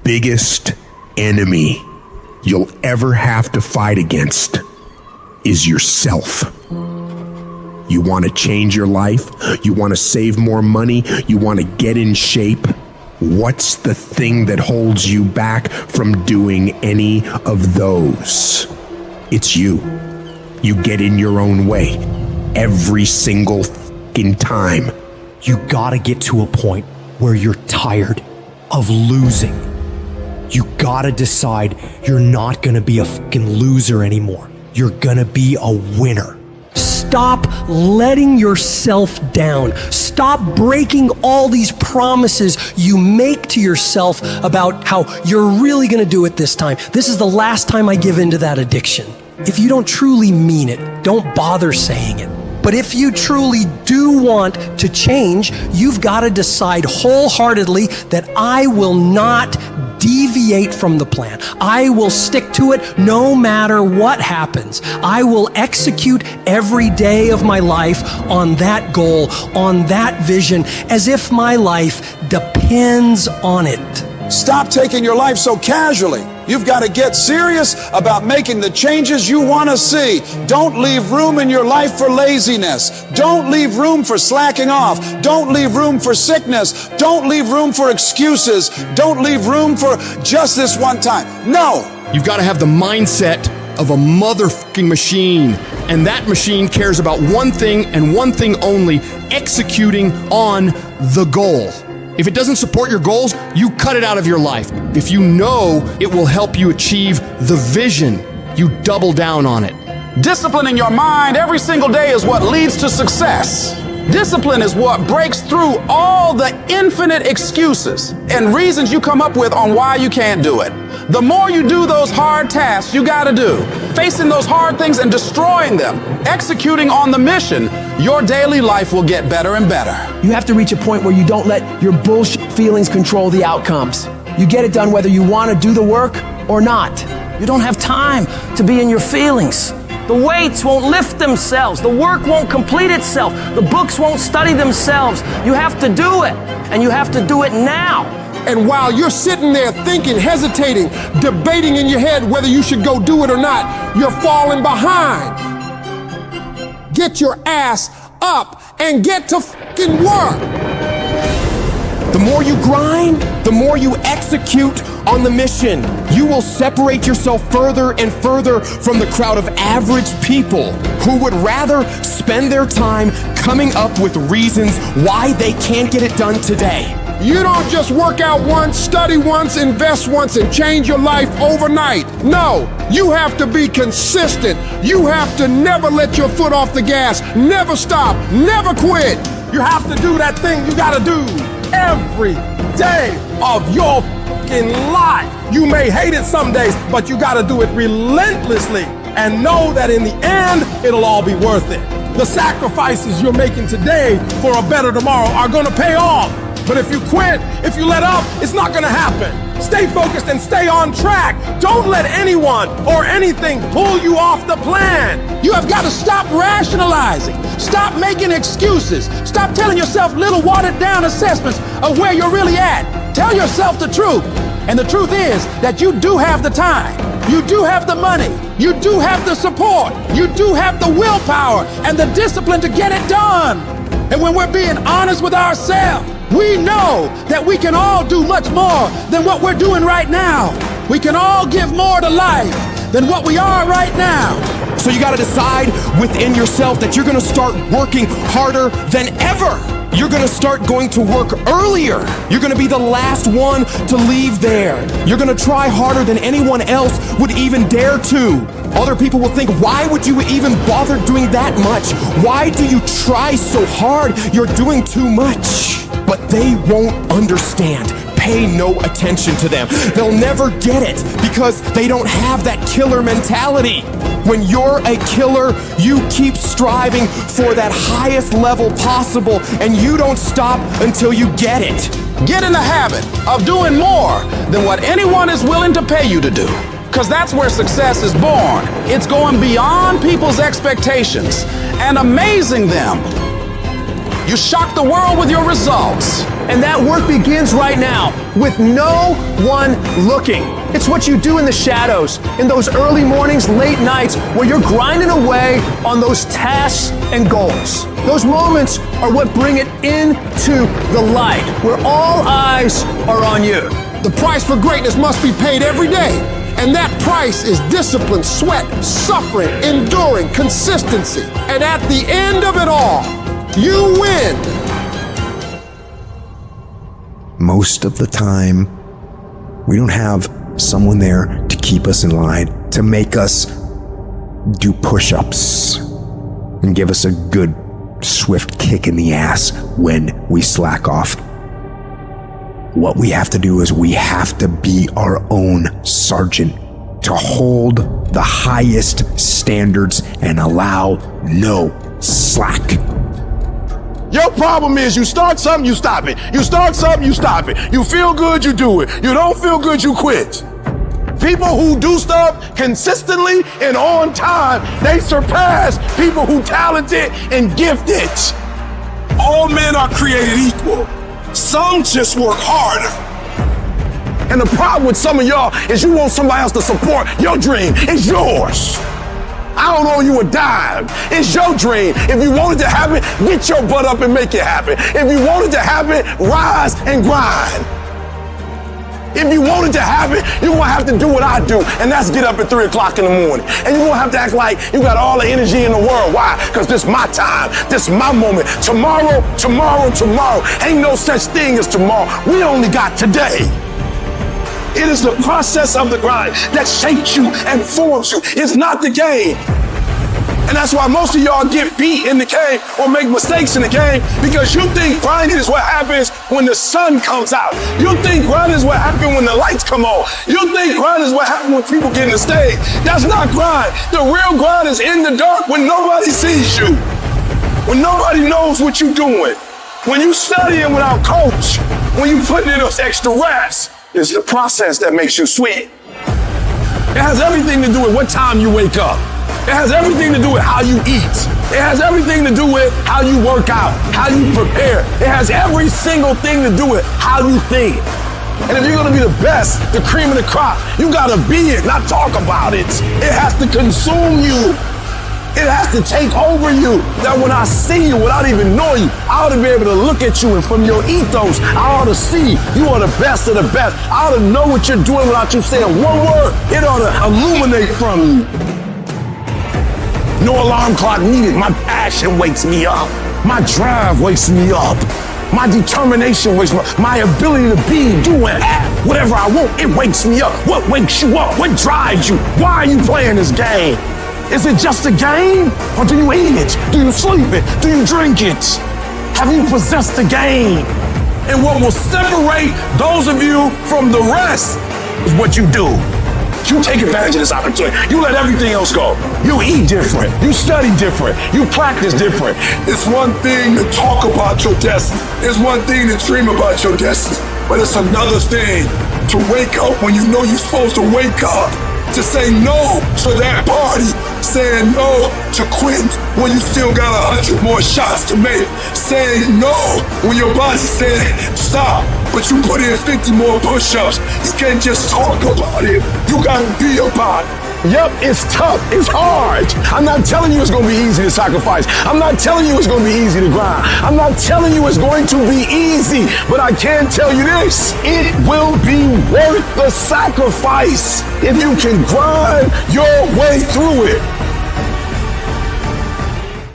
biggest enemy you'll ever have to fight against is yourself. You want to change your life? You want to save more money? You want to get in shape? What's the thing that holds you back from doing any of those? It's you. You get in your own way every single fucking time. You gotta get to a point where you're tired of losing. You gotta decide you're not gonna be a fucking loser anymore. You're gonna be a winner. Stop letting yourself down. Stop breaking all these promises you make to yourself about how you're really gonna do it this time. This is the last time I give in to that addiction. If you don't truly mean it, don't bother saying it. But if you truly do want to change, you've got to decide wholeheartedly that I will not deviate from the plan. I will stick to it no matter what happens. I will execute every day of my life on that goal, on that vision, as if my life depends on it. Stop taking your life so casually. You've got to get serious about making the changes you want to see. Don't leave room in your life for laziness. Don't leave room for slacking off. Don't leave room for sickness. Don't leave room for excuses. Don't leave room for just this one time. No. You've got to have the mindset of a motherfucking machine. And that machine cares about one thing and one thing only: executing on the goal. If it doesn't support your goals, you cut it out of your life. If you know it will help you achieve the vision, you double down on it. Disciplining your mind every single day is what leads to success. Discipline is what breaks through all the infinite excuses and reasons you come up with on why you can't do it. The more you do those hard tasks you gotta do, facing those hard things and destroying them, executing on the mission, your daily life will get better and better. You have to reach a point where you don't let your bullshit feelings control the outcomes. You get it done whether you want to do the work or not. You don't have time to be in your feelings. The weights won't lift themselves. The work won't complete itself. The books won't study themselves. You have to do it, and you have to do it now. And while you're sitting there thinking, hesitating, debating in your head whether you should go do it or not, you're falling behind. Get your ass up and get to fucking work. The more you grind, the more you execute on the mission. You will separate yourself further and further from the crowd of average people who would rather spend their time coming up with reasons why they can't get it done today. You don't just work out once, study once, invest once, and change your life overnight. No, you have to be consistent. You have to never let your foot off the gas, never stop, never quit. You have to do that thing you gotta do every day of your fucking life. You may hate it some days, but you gotta do it relentlessly and know that in the end, it'll all be worth it. The sacrifices you're making today for a better tomorrow are gonna pay off. But if you quit, if you let up, it's not gonna happen. Stay focused and stay on track. Don't let anyone or anything pull you off the plan. You have got to stop rationalizing. Stop making excuses. Stop telling yourself little watered down assessments of where you're really at. Tell yourself the truth. And the truth is that you do have the time. You do have the money. You do have the support. You do have the willpower and the discipline to get it done. And when we're being honest with ourselves, we know that we can all do much more than what we're doing right now. We can all give more to life than what we are right now. So you gotta decide within yourself that you're gonna start working harder than ever. You're gonna start going to work earlier. You're gonna be the last one to leave there. You're gonna try harder than anyone else would even dare to. Other people will think, why would you even bother doing that much? Why do you try so hard? You're doing too much. But they won't understand. Pay no attention to them. They'll never get it because they don't have that killer mentality. When you're a killer, you keep striving for that highest level possible, and you don't stop until you get it. Get in the habit of doing more than what anyone is willing to pay you to do. Because that's where success is born. It's going beyond people's expectations and amazing them. You shock the world with your results. And that work begins right now with no one looking. It's what you do in the shadows, in those early mornings, late nights, where you're grinding away on those tasks and goals. Those moments are what bring it into the light, where all eyes are on you. The price for greatness must be paid every day. And that price is discipline, sweat, suffering, enduring, consistency. And at the end of it all, you win. Most of the time, we don't have someone there to keep us in line, to make us do push-ups and give us a good, swift kick in the ass when we slack off. What we have to do is we have to be our own sergeant, to hold the highest standards and allow no slack. Your problem is you start something, you stop it. You start something, you stop it. You feel good, you do it. You don't feel good, you quit. People who do stuff consistently and on time, they surpass people who talented and gifted. All men are created equal. Some just work harder. And the problem with some of y'all is you want somebody else to support your dream. It's yours. I don't owe you a dime. It's your dream. If you want it to happen, get your butt up and make it happen. If you want it to happen, rise and grind. If you want it to happen, you're gonna have to do what I do, and that's get up at 3 o'clock in the morning. And you're gonna have to act like you got all the energy in the world. Why? Because this is my time. This is my moment. Tomorrow. Ain't no such thing as tomorrow. We only got today. It is the process of the grind that shapes you and forms you. It's not the game. And that's why most of y'all get beat in the game or make mistakes in the game, because you think grinding is what happens when the sun comes out. You think grinding is what happens when the lights come on. You think grinding is what happens when people get in the stage. That's not grind. The real grind is in the dark when nobody sees you, when nobody knows what you're doing, when you studying without coach, when you putting in those extra reps. It's the process that makes you sweat. It has everything to do with what time you wake up. It has everything to do with how you eat. It has everything to do with how you work out, how you prepare. It has every single thing to do with how you think. And if you're gonna be the best, the cream of the crop, you gotta be it, not talk about it. It has to consume you. It has to take over you. That when I see you, without even knowing you, I ought to be able to look at you, and from your ethos, I ought to see you are the best of the best. I ought to know what you're doing without you saying one word. It ought to illuminate from you. No alarm clock needed. My passion wakes me up. My drive wakes me up. My determination wakes me up. My ability to be, do, and act whatever I want, it wakes me up. What wakes you up? What drives you? Why are you playing this game? Is it just a game? Or do you eat it? Do you sleep it? Do you drink it? Have you possessed the game? And what will separate those of you from the rest is what you do. You take advantage of this opportunity. You let everything else go. You eat different. You study different. You practice different. It's one thing to talk about your destiny. It's one thing to dream about your destiny. But it's another thing to wake up when you know you're supposed to wake up. To say no to that party, saying no to quit when you still got 100 more shots to make, saying no when your boss said stop, but you put in 50 more push-ups. You can't just talk about it, you gotta be about it. Yep, it's tough, it's hard. I'm not telling you it's gonna be easy to sacrifice. I'm not telling you it's gonna be easy to grind. I'm not telling you it's going to be easy, but I can tell you this, it will be worth the sacrifice if you can grind your way through it.